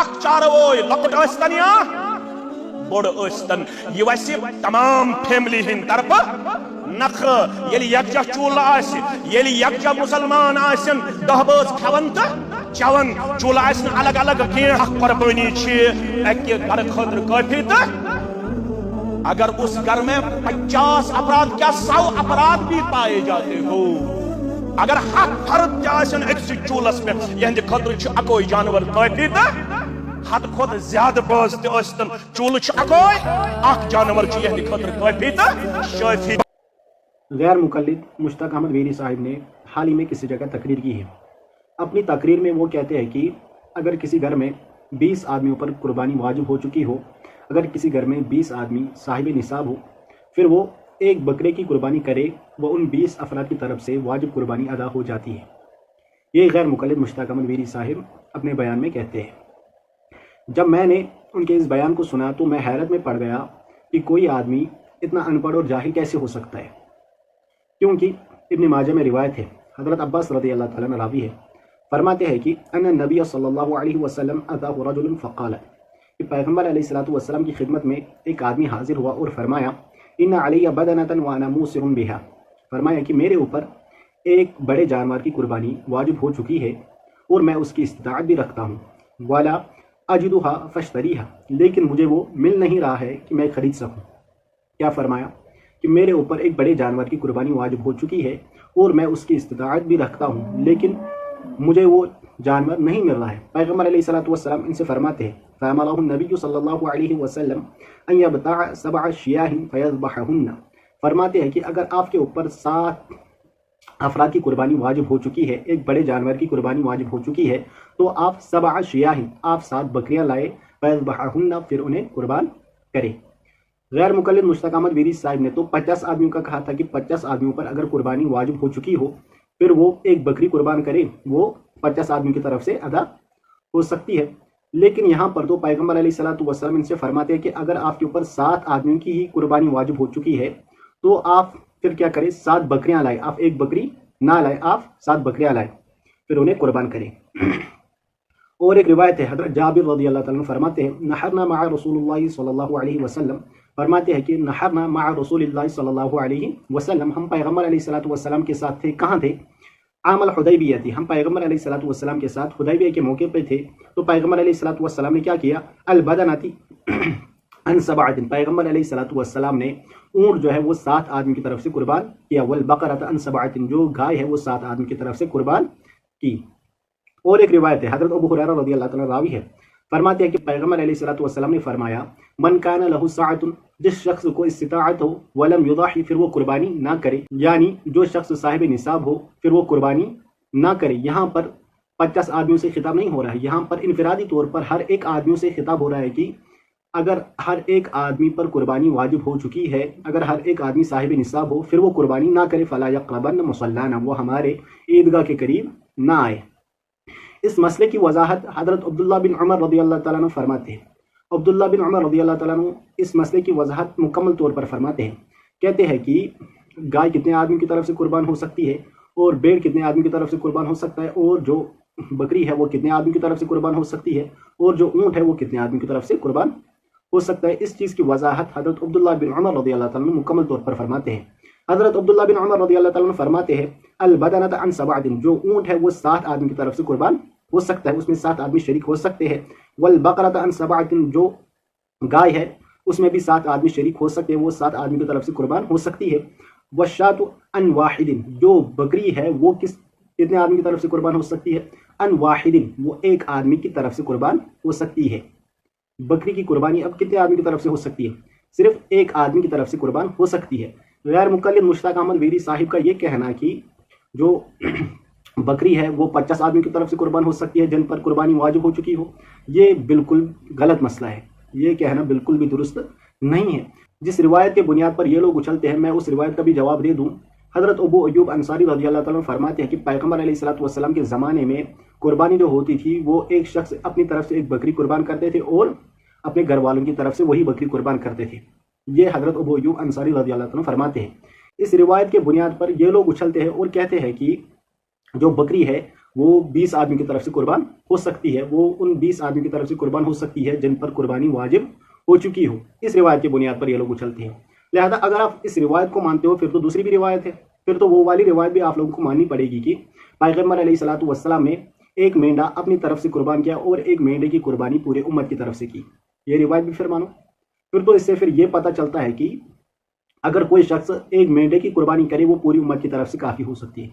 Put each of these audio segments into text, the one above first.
اخ چاروئی لکٹ ٲسۍتن یا بوڑ ٲسۍتن یہ وسہِ تمام فیملی ہند طرف نخ ییٚلہِ یکجا چولہٕ آسہِ ییٚلہِ یکجا مسلمان آسن دہ بٲژ کھٮ۪وان تہٕ چون چولہٕ آسہِ نہٕ الگ الگ کینٛہہ اکھ قربٲنی چھِ اکہِ گرٕ خٲطرٕ کٲفی تہٕ اگر اس گھر میں 50 افراد کیا 100 افراد بھی پائے جاتے ہو اگر ہتھ فرد آسن أکسٕے چولس پہ یہندِ خٲطرٕ چھُ اکوے جانور کٲفی تہٕ حد کھۄتہٕ زیادٕ بٲژ تہِ ٲسۍتن چولہٕ چھُ اکوے اکھ جانور چھُ یہندِ خٲطرٕ کٲفی تہٕ شٲفی۔ غیر مقلد مشتاق احمد ویری صاحب نے حال ہی میں کسی جگہ تقریر کی ہے۔ اپنی تقریر میں وہ کہتے ہیں کہ اگر کسی گھر میں 20 آدمیوں پر قربانی واجب ہو چکی ہو، اگر کسی گھر میں 20 آدمی صاحب نصاب ہو، پھر وہ ایک بکرے کی قربانی کرے، وہ ان 20 افراد کی طرف سے واجب قربانی ادا ہو جاتی ہے۔ یہ غیر مقلد مشتاق احمد ویری صاحب اپنے بیان میں کہتے ہیں۔ جب میں نے ان کے اس بیان کو سنا تو میں حیرت میں پڑ گیا کہ کوئی آدمی اتنا ان پڑھ اور جاہل کیسے ہو سکتا ہے، کیونکہ ابن ماجہ میں روایت ہے، حضرت عباس رضی اللہ تعالیٰ عنہ راوی ہے، فرماتے ہیں کہ ان النبی صلی اللہ علیہ وسلم اتاہ رجل فقال، کہ پیغمبر علیہ السلام کی خدمت میں ایک آدمی حاضر ہوا اور فرمایا ان علی بدنۃ وانا موسر بها، فرمایا کہ میرے اوپر ایک بڑے جانور کی قربانی واجب ہو چکی ہے اور میں اس کی استطاعت بھی رکھتا ہوں، والا اجدها فاشتریها، لیکن مجھے وہ مل نہیں رہا ہے کہ میں خرید سکوں۔ کیا فرمایا کہ میرے اوپر ایک بڑے جانور کی قربانی واجب ہو چکی ہے اور میں اس کی استطاعت بھی رکھتا ہوں، لیکن مجھے وہ جانور نہیں مل رہا ہے۔ پیغمبر علیہ السلام ان سے فرماتے ہیں فَأَمَرَهُ النَّبِيُّ صلی اللہ علیہ وسلم أَن يَبْتَعَ سَبْعَ شِيَاهٍ فَيَذْبَحَهُنَّ، فرماتے ہیں کہ اگر آپ کے اوپر 7 افراد کی قربانی واجب ہو چکی ہے، ایک بڑے جانور کی قربانی واجب ہو چکی ہے، تو آپ 7 شیاہ، آپ 7 بکریاں لائے، فَيَذْبَحَهُنَّ، پھر انہیں قربان کرے۔ غیر مقلد مشتاق احمد ویری صاحب نے تو 50 آدمیوں کا کہا تھا کہ 50 آدمیوں پر اگر قربانی واجب ہو چکی ہو پھر وہ ایک بکری قربان کرے، وہ 50 آدمیوں کی طرف سے ادا ہو سکتی ہے، لیکن یہاں پر تو پیغمبر علیہ السلام ان سے فرماتے ہیں کہ اگر آپ کے اوپر 7 آدمیوں کی ہی قربانی واجب ہو چکی ہے تو آپ پھر کیا کریں، 7 بکریاں لائے، آپ ایک بکری نہ لائے، آپ 7 بکریاں لائے، پھر انہیں قربان کریں۔ اور ایک روایت ہے، حضرت جابر رضی اللہ تعالیٰ عنہ فرماتے ہیں نحرنا مع رسول اللہ صلی اللہ علیہ وسلم، فرماتے ہیں کہ نحرنا مع رسول اللہ صلی اللہ علیہ وسلم، ہم پیغمبر علیہ السلام کے ساتھ تھے، کہاں تھے، عام الحدیبیہ تھی، ہم پیغمبر علیہ السلام کے ساتھ حدیبیہ کے موقع پہ تھے، تو پیغمبر علیہ السلام نے کیا کیا، البدناتی ان 7، پیغمبر علیہ السلام نے اونٹ جو ہے وہ 7 آدمی کی طرف سے قربان کیا، والبقرۃ ان 7، جو گائے ہے وہ 7 آدمی کی طرف سے قربان کی۔ اور ایک روایت ہے، حضرت ابو ہریرہ رضی اللہ تعالیٰ راوی ہے، فرماتے ہیں کہ پیغمبر علیہ السلام نے فرمایا من کان لہ سعۃ، جس شخص کو استطاعت ہو، ولم یضحی، پھر وہ قربانی نہ کرے، یعنی جو شخص صاحب نصاب ہو پھر وہ قربانی نہ کرے۔ یہاں پر 50 آدمیوں سے خطاب نہیں ہو رہا ہے، یہاں پر انفرادی طور پر ہر ایک آدمیوں سے خطاب ہو رہا ہے کہ اگر ہر ایک آدمی پر قربانی واجب ہو چکی ہے، اگر ہر ایک آدمی صاحب نصاب ہو پھر وہ قربانی نہ کرے، فلا یقربن مصلانا، وہ ہمارے عیدگاہ کے قریب نہ آئے۔ اس مسئلے کی وضاحت حضرت عبداللہ بن عمر رضی اللہ تعالیٰ عنہ فرماتے ہیں۔ عبداللہ بن عمر رضی اللہ تعالیٰ عنہ اس مسئلے کی وضاحت مکمل طور پر فرماتے ہیں، کہتے ہیں کہ گائے کتنے آدمی کی طرف سے قربان ہو سکتی ہے، اور بھیڑ کتنے آدمی کی طرف سے قربان ہو سکتا ہے، اور جو بکری ہے وہ کتنے آدمی کی طرف سے قربان ہو سکتی ہے، اور جو اونٹ ہے وہ کتنے آدمی کی طرف سے قربان ہو سکتا ہے۔ اس چیز کی وضاحت حضرت عبداللہ بن عمر رضی اللہ تعالیٰ عنہ مکمل طور پر فرماتے ہیں۔ حضرت عبداللہ بن عمر رضی اللہ تعالیٰ عنہ فرماتے ہیں البدنۃ عن 7، جو اونٹ ہے وہ 7 آدمی کی طرف سے قربان ہو سکتا ہے، اس میں 7 آدمی شریک ہو سکتے ہیں، والبقرۃ عن 7، جو گائے ہے اس میں بھی 7 آدمی شریک ہو سکتے ہیں، وہ 7 آدمی کی طرف سے قربان ہو سکتی ہے، والشاۃ عن واحد، جو بکری ہے وہ کتنے آدمی کی طرف سے قربان ہو سکتی ہے، عن واحد، وہ ایک آدمی کی طرف سے قربان ہو سکتی ہے۔ بکری کی قربانی اب کتنے آدمی کی طرف سے ہو سکتی ہے، صرف ایک آدمی کی طرف سے قربان ہو سکتی ہے۔ غیر مقلد مشتاق احمد ویری صاحب کا یہ کہنا کہ جو بکری ہے وہ 50 آدمی کی طرف سے قربان ہو سکتی ہے جن پر قربانی واجب ہو چکی ہو، یہ بالکل غلط مسئلہ ہے، یہ کہنا بالکل بھی درست نہیں ہے۔ جس روایت کے بنیاد پر یہ لوگ اچھلتے ہیں میں اس روایت کا بھی جواب دے دوں۔ حضرت ابو ایوب انصاری رضی اللہ تعالیٰ عنہ فرماتے ہیں کہ پیغمبر علیہ السلام کے زمانے میں قربانی جو ہوتی تھی وہ ایک شخص اپنی طرف سے ایک بکری قربان کرتے تھے اور اپنے گھر والوں کی طرف سے وہی بکری قربان کرتے تھے، یہ حضرت ابو ایوب انصاری رضی اللہ تعالیٰ عنہ فرماتے ہیں۔ اس روایت کے بنیاد پر یہ لوگ اچھلتے ہیں اور کہتے ہیں کہ جو بکری ہے وہ 20 آدمی کی طرف سے قربان ہو سکتی ہے، وہ ان 20 آدمی کی طرف سے قربان ہو سکتی ہے جن پر قربانی واجب ہو چکی ہو۔ اس روایت کی بنیاد پر یہ لوگ اچھلتے ہیں۔ لہذا اگر آپ اس روایت کو مانتے ہو پھر تو دوسری بھی روایت ہے، پھر تو وہ والی روایت بھی آپ لوگوں کو ماننی پڑے گی کہ پیغمبر علیہ الصلوۃ والسلام نے ایک مینڈا اپنی طرف سے قربان کیا اور ایک مینڈے کی قربانی پورے امت کی طرف سے کی، یہ روایت بھی پھر مانو۔ پھر تو اس سے پھر یہ پتہ چلتا ہے کہ اگر کوئی شخص ایک مینڈے کی قربانی کرے وہ پوری امت کی طرف سے کافی ہو سکتی ہے،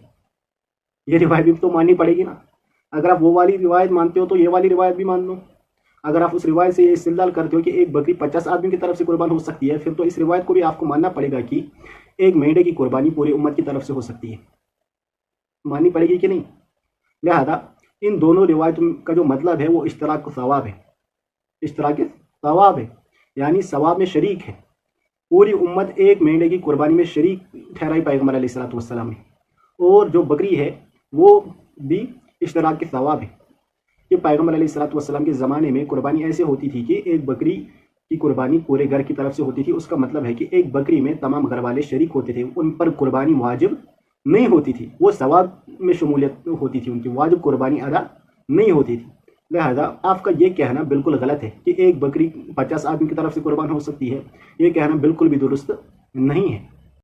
یہ روایت بھی تو ماننی پڑے گی نا۔ اگر آپ وہ والی روایت مانتے ہو تو یہ والی روایت بھی مان لو۔ اگر آپ اس روایت سے یہ استدلال کرتے ہو کہ ایک بکری 50 آدمی کی طرف سے قربان ہو سکتی ہے، پھر تو اس روایت کو بھی آپ کو ماننا پڑے گا کہ ایک مینڈے کی قربانی پوری امت کی طرف سے ہو سکتی ہے، ماننی پڑے گی کہ نہیں؟ لہذا ان دونوں روایتوں کا جو مطلب ہے وہ اشتراک ثواب ہے، اشتراک ثواب ہے، یعنی ثواب میں شریک ہے۔ پوری امت ایک مینڈے کی قربانی میں شریک ٹھہرائی پیغمبر علیہ الصلوۃ والسلام نے، اور جو بکری ہے وہ بھی اشتراک کے ثواب ہے کہ پیغمبر علیہ الصلوۃ والسلام کے زمانے میں قربانی ایسے ہوتی تھی کہ ایک بکری کی قربانی پورے گھر کی طرف سے ہوتی تھی۔ اس کا مطلب ہے کہ ایک بکری میں تمام گھر والے شریک ہوتے تھے، ان پر قربانی واجب نہیں ہوتی تھی، وہ ثواب میں شمولیت ہوتی تھی، ان کی واجب قربانی ادا نہیں ہوتی تھی۔ لہذا آپ کا یہ کہنا بالکل غلط ہے کہ ایک بکری 50 آدمی کی طرف سے قربان ہو سکتی ہے، یہ کہنا بالکل بھی درست نہیں ہے۔